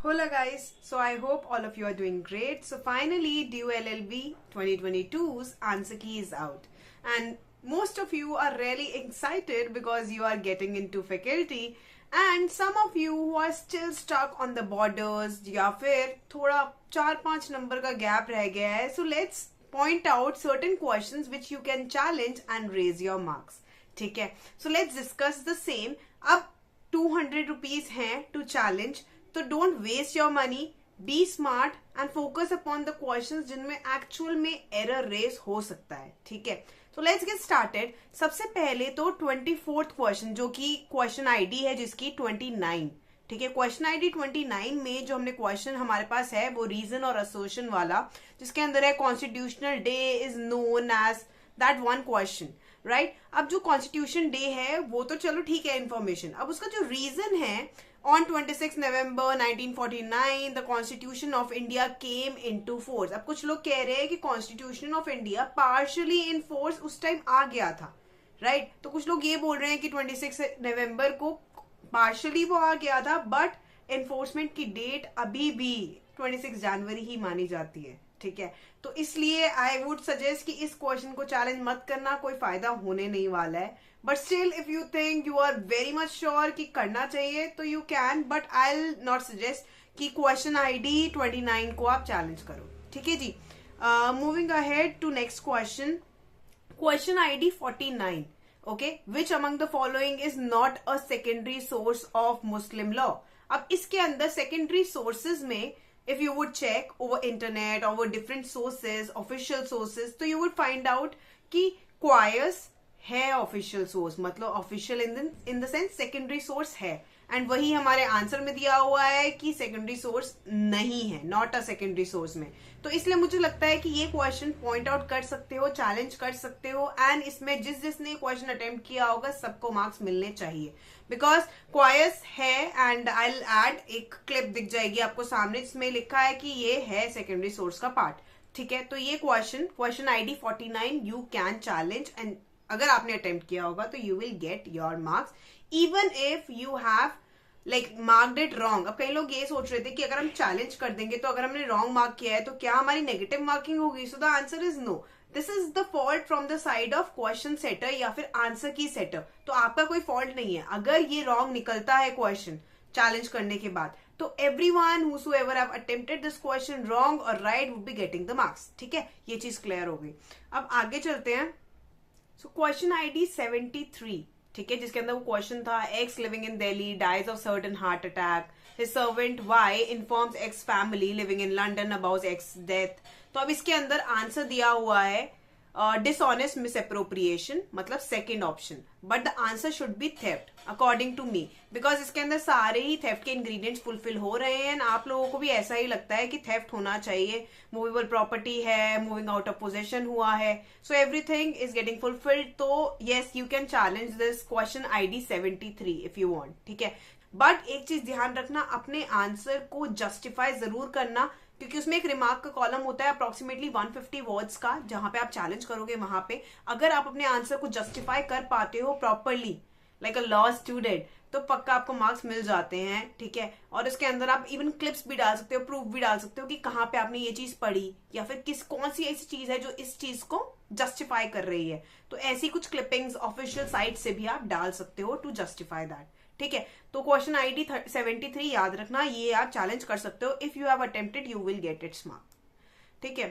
Hola guys, so I hope all of you are doing great. So finally DULLB 2022's answer key is out and most of you are really excited because you are getting into faculty and some of you who are still stuck on the borders या फिर थोड़ा 4-5 number का gap रह गया है. So let's point out certain questions which you can challenge and raise your marks. ठीक है, so let's discuss the same. अब 200 rupees हैं to challenge. तो don't waste your money, be smart and focus upon the questions जिनमें actual में error रेस हो सकता है. ठीक है, तो लेट्स गेट स्टार्टेड. सबसे पहले तो 24th क्वेश्चन जो कि क्वेश्चन आईडी है जिसकी 29. ठीक है, क्वेश्चन आईडी 29 में जो हमने क्वेश्चन हमारे पास है वो रीजन और असोशन वाला, जिसके अंदर है constitutional day is known as that one question. Right, अब जो कॉन्स्टिट्यूशन डे है वो तो चलो ठीक है इन्फॉर्मेशन. अब उसका जो रीजन है, On 26 November 1949, the Constitution of India came into force. अब कुछ लोग कह रहे हैं कि Constitution of India partially in force उस टाइम आ गया था, राइट? तो कुछ लोग ये बोल रहे हैं कि 26 नवंबर को partially वो आ गया था, बट एनफोर्समेंट की डेट अभी भी 26 जनवरी ही मानी जाती है. ठीक है, तो इसलिए आई वुड सजेस्ट कि इस क्वेश्चन को चैलेंज मत करना, कोई फायदा होने नहीं वाला है. But still if you think you are very much sure कि करना चाहिए तो you can, but I will not suggest कि क्वेश्चन आईडी 29 को आप चैलेंज करो. ठीक है जी, moving ahead to next question. Question ID 49. Okay, which among the following is not a secondary source of Muslim law. अब इसके अंदर सेकेंडरी सोर्सेज में if you would check over internet, over different sources, official sources, तो you would find out कि choirs है official source, मतलब official in the sense secondary source है. And वही हमारे आंसर में दिया हुआ है कि सेकेंडरी सोर्स नहीं है, नॉट अ सेकेंडरी सोर्स में. तो इसलिए मुझे लगता है कि ये क्वेश्चन पॉइंट आउट कर सकते हो, चैलेंज कर सकते हो, एंड इसमें जिसने क्वेश्चन अटेम्प्ट किया होगा सबको मार्क्स मिलने चाहिए, बिकॉज क्वायर्स है. एंड आई विल एड एक क्लिप दिख जाएगी आपको सामने जिसमें लिखा है कि ये है सेकेंडरी सोर्स का पार्ट. ठीक है, तो ये question ID 49 you can challenge, and अगर आपने अटेम्प्ट किया होगा तो you will get your marks even if you have like marked it wrong. अब कई लोग ये सोच रहे थे कि अगर हम चैलेंज कर देंगे तो अगर हमने रॉन्ग मार्क किया है तो क्या हमारी नेगेटिव मार्किंग होगी. So the answer is no. This is the fault from the side of question setter या फिर आंसर की सेटर. तो आपका कोई फॉल्ट नहीं है. अगर ये रॉन्ग निकलता है क्वेश्चन चैलेंज करने के बाद, तो everyone whosoever have attempted this question wrong और right would be getting the marks. ठीक है, ये चीज क्लियर हो गई. अब आगे चलते हैं. So question ID 73. ठीक है, जिसके अंदर वो क्वेश्चन था, X living in Delhi dies of certain heart attack, his servant Y informs X family living in London about X death. तो अब इसके अंदर आंसर दिया हुआ है डिसऑनेस्ट मिसअप्रोप्रिएशन, मतलब second option, but the answer should be theft according to me, because इसके अंदर सारे ही थेफ्ट के इंग्रेडिएंट्स फुलफिल हो रहे हैं. आप लोगों को भी ऐसा ही लगता है कि थेफ्ट होना चाहिए, मूवेबल प्रॉपर्टी है, मूविंग आउट ऑफ पोजेशन हुआ है, so everything is getting fulfilled. तो yes, you can challenge this question ID 73 if you want. ठीक है, बट एक चीज ध्यान रखना, अपने आंसर को जस्टिफाई जरूर करना, क्योंकि उसमें एक रिमार्क का कॉलम होता है अप्रोक्सीमेटली 150 वर्ड्स का, जहां पे आप चैलेंज करोगे वहां पे अगर आप अपने आंसर को जस्टिफाई कर पाते हो properly like a law student, तो पक्का आपको मार्क्स मिल जाते हैं. ठीक है, और इसके अंदर आप इवन क्लिप्स भी डाल सकते हो, प्रूफ भी डाल सकते हो कि कहाँ पे आपने ये चीज पढ़ी या फिर कौन सी ऐसी चीज है जो इस चीज को जस्टिफाई कर रही है. तो ऐसी कुछ क्लिपिंग्स ऑफिशियल साइट से भी आप डाल सकते हो टू जस्टिफाई दैट. ठीक है, तो क्वेश्चन आईडी 73 याद रखना, ये आप चैलेंज कर सकते हो. If you have attempted you will get it's mark. ठीक है,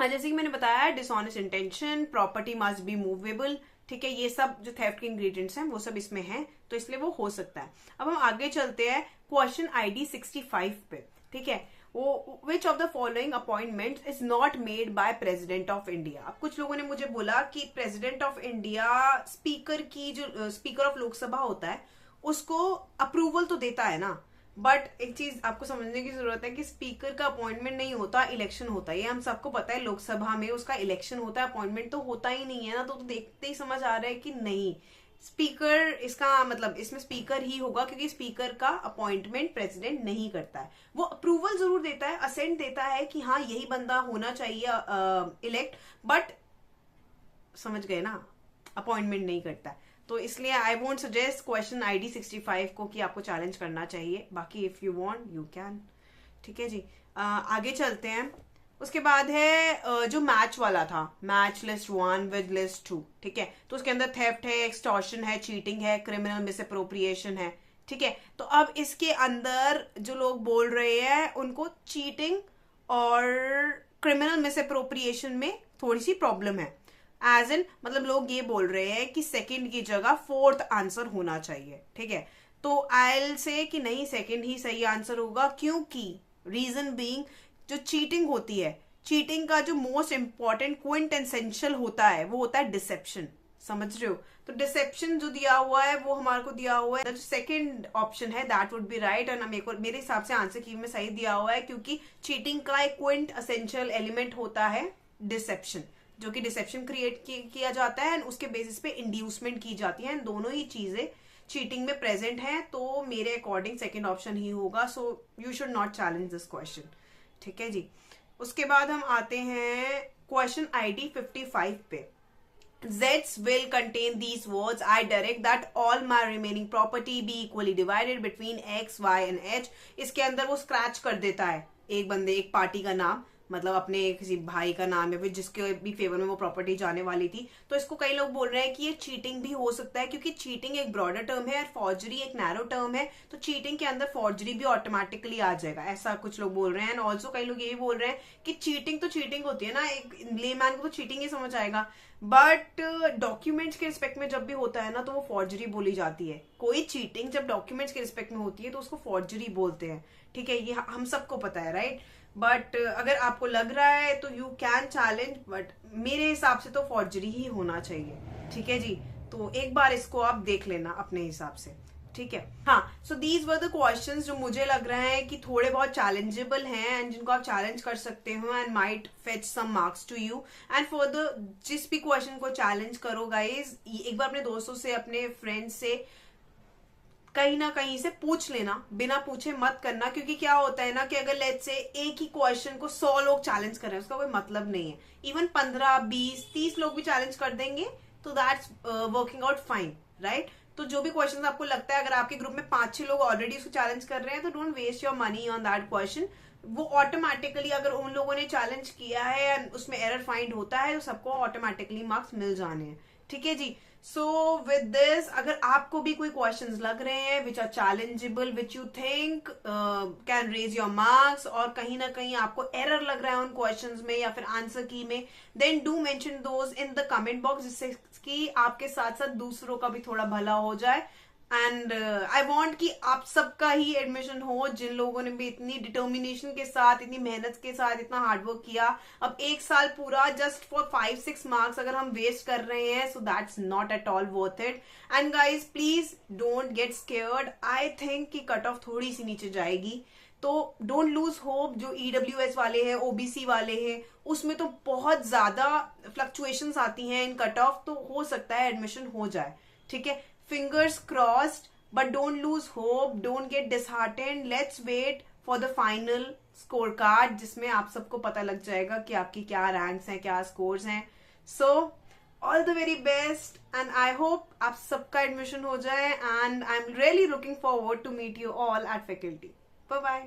जैसे कि मैंने बताया, dishonest intention, property must be movable. ठीक है, ये सब जो थेफ्ट के इंग्रेडिएंट्स हैं वो सब इसमें हैं, तो इसलिए वो हो सकता है. अब हम आगे चलते हैं क्वेश्चन आईडी 65 पे. ठीक है, वो which of the following appointment is not made by president of India. अब कुछ लोगों ने मुझे बोला कि प्रेसिडेंट ऑफ इंडिया स्पीकर की जो स्पीकर ऑफ लोकसभा होता है उसको अप्रूवल तो देता है ना, बट एक चीज आपको समझने की जरूरत है कि स्पीकर का अपॉइंटमेंट नहीं होता, इलेक्शन होता है. ये हम सबको पता है, लोकसभा में उसका इलेक्शन होता है, अपॉइंटमेंट तो होता ही नहीं है ना. तो देखते ही समझ आ रहा है कि नहीं, स्पीकर इसका मतलब इसमें स्पीकर ही होगा, क्योंकि स्पीकर का अपॉइंटमेंट प्रेसिडेंट नहीं करता है. वो अप्रूवल जरूर देता है, असेंट देता है कि हाँ यही बंदा होना चाहिए इलेक्ट, बट समझ गए ना, अपॉइंटमेंट नहीं करता है. तो इसलिए I won't suggest question ID 65 को कि आपको चैलेंज करना चाहिए, बाकी if you want you can. ठीक है जी, आगे चलते हैं। उसके बाद है जो मैच वाला था, मैच लिस्ट 1 विद लिस्ट 2। ठीक है, तो उसके अंदर थेफ्ट है, एक्सटॉर्शन है, चीटिंग है, क्रिमिनल मिसअप्रोप्रिएशन है। ठीक है, तो अब इसके अंदर जो लोग बोल रहे हैं उनको चीटिंग और क्रिमिनल मिसअप्रोप्रिएशन में थोड़ी सी प्रॉब्लम है। एज इन मतलब लोग ये बोल रहे हैं कि सेकंड की जगह फोर्थ आंसर होना चाहिए। ठीक है, तो आई से कि नहीं, सेकंड ही सही आंसर होगा, क्योंकि रीजन बीइंग जो चीटिंग होती है, चीटिंग का जो मोस्ट इंपॉर्टेंट क्विंटेसेंशियल होता है वो होता है डिसेप्शन। समझ रहे हो? तो डिसेप्शन जो दिया हुआ है वो हमारे को दिया हुआ है, जो सेकंड ऑप्शन है दैट वुड बी राइट। और मेरे हिसाब से आंसर की में सही दिया हुआ है, क्योंकि चीटिंग का एक क्विंटेसेंशियल एलिमेंट होता है डिसेप्शन, जो कि डिसेप्शन क्रिएट किया जाता है एंड उसके बेसिस पे इंड्यूसमेंट की जाती है। दोनों ही चीजें चीटिंग में प्रेजेंट हैं, तो मेरे अकॉर्डिंग सेकंड ऑप्शन ही होगा। So you should not challenge this question. ठीक है जी, उसके बाद हम आते हैं क्वेश्चन ID 55 पे। Zs will contain these words. I direct that all my remaining property be equally divided between X, Y and H. इसके अंदर वो स्क्रैच कर देता है एक बंदे, एक पार्टी का नाम, मतलब अपने किसी भाई का नाम है जिसके भी फेवर में वो प्रॉपर्टी जाने वाली थी। तो इसको कई लोग बोल रहे हैं कि ये चीटिंग भी हो सकता है, क्योंकि चीटिंग एक ब्रॉडर टर्म है और फॉर्जरी एक नैरो टर्म है। तो चीटिंग के अंदर फॉर्जरी भी ऑटोमेटिकली आ जाएगा, ऐसा कुछ लोग बोल रहे हैं। एंड ऑल्सो कई लोग ये भी बोल रहे हैं कि चीटिंग तो चीटिंग होती है ना, एक लेमैन को तो चीटिंग ही समझ आएगा, बट डॉक्यूमेंट्स के रिस्पेक्ट में जब भी होता है ना तो वो फॉर्जरी बोली जाती है। कोई चीटिंग जब डॉक्यूमेंट्स के रिस्पेक्ट में होती है तो उसको फॉर्जरी बोलते हैं। ठीक है, ये हम सबको पता है, राइट? बट अगर आपको लग रहा है तो यू कैन चैलेंज, बट मेरे हिसाब से तो फॉर्जरी ही होना चाहिए। ठीक है जी, तो एक बार इसको आप देख लेना अपने हिसाब से। ठीक है, हाँ, so these were the questions जो मुझे लग रहा है कि थोड़े बहुत चैलेंजेबल हैं एंड जिनको आप चैलेंज कर सकते हो and might fetch some marks to you. And for the जिस भी क्वेश्चन को चैलेंज करो गाइज, एक बार अपने दोस्तों से, अपने फ्रेंड्स से कहीं ना कहीं से पूछ लेना, बिना पूछे मत करना। क्योंकि क्या होता है ना कि अगर लेट्स से एक ही क्वेश्चन को 100 लोग चैलेंज कर रहे हैं, उसका कोई मतलब नहीं है। इवन 15, 20, 30 लोग भी चैलेंज कर देंगे तो that's working out fine, right? तो जो भी क्वेश्चन आपको लगता है, अगर आपके ग्रुप में 5-6 लोग ऑलरेडी उसको चैलेंज कर रहे हैं, तो don't waste your money on that question. वो ऑटोमेटिकली अगर उन लोगों ने चैलेंज किया है एंड उसमें एरर फाइंड होता है तो सबको ऑटोमेटिकली मार्क्स मिल जाने हैं। ठीक है जी, सो विद दिस, अगर आपको भी कोई क्वेश्चंस लग रहे हैं which are challengeable, which you think can raise your marks, और कहीं ना कहीं आपको एरर लग रहा है उन क्वेश्चंस में या फिर आंसर की में, then do mention those in the comment box, जिससे कि आपके साथ साथ दूसरों का भी थोड़ा भला हो जाए। एंड आई वॉन्ट कि आप सबका ही एडमिशन हो, जिन लोगों ने भी इतनी डिटर्मिनेशन के साथ, इतनी मेहनत के साथ इतना हार्डवर्क किया। अब एक साल पूरा जस्ट फॉर 5-6 मार्क्स अगर हम वेस्ट कर रहे हैं, so that's not at all worth it. And guys please don't get scared. I think कि कट ऑफ थोड़ी सी नीचे जाएगी, तो डोंट लूज होप। जो EWS वाले हैं, OBC वाले हैं, उसमें तो बहुत ज्यादा फ्लक्चुएशंस आती हैं इन कट ऑफ, तो हो सकता है एडमिशन हो जाए। ठीक है, fingers crossed, but don't lose hope, don't get disheartened. Let's wait for the final scorecard, जिसमें आप सबको पता लग जाएगा कि आपकी क्या रैंक्स हैं, क्या स्कोर्स हैं। So all the very best and I hope आप सबका एडमिशन हो जाए, and I'm really looking forward to meet you all at faculty. Bye bye.